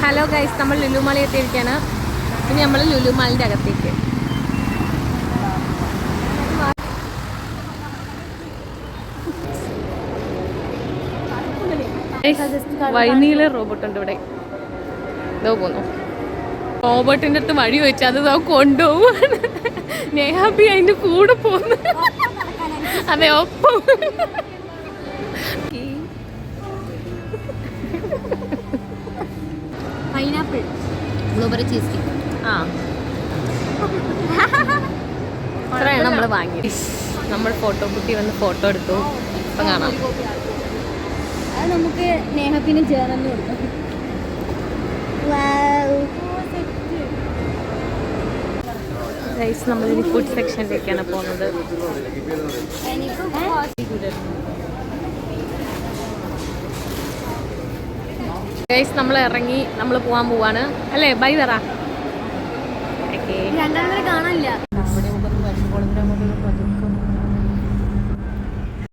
Hello guys, നമ്മൾ ലുലുമാളി എത്തിയിരിക്കുകയാണ്. ഇനി നമ്മൾ ലുലുമാളിൻ്റെ അകത്തേക്ക്. വൈനീല റോബോട്ട് ഉണ്ട് ഇവിടെ. ഇതോ പോന്നു. റോബോട്ടിൻ്റെ അടുത്ത് വഴി വെച്ച് അത് കൊണ്ടുപോവാണ്. നേഹാബി അതിൻ്റെ കൂടെ പോന്നു. അതെ, ഒപ്പം. Pineapple blueberry cheese cake. ആ, അത്രയാണ് നമ്മൾ വാങ്ങി. നമ്മൾ ഫോട്ടോ കുട്ടി വന്ന് ഫോട്ടോ എടുത്തു. ഇപ്പം കാണാം. അത് നമുക്ക് നേഹപ്പിന് ജേർണലിന് കൊടുക്കാം. ഗൈസ്, നമ്മളിനി ഫുഡ് സെക്ഷനിലേക്കാണ് പോകുന്നത്. ഗൈസ്, നമ്മൾ ഇറങ്ങി, നമ്മൾ പോവാൻ പോവാണ് അല്ലേ? ബൈ പറ. രണ്ടാമത് കാണാനില്ല.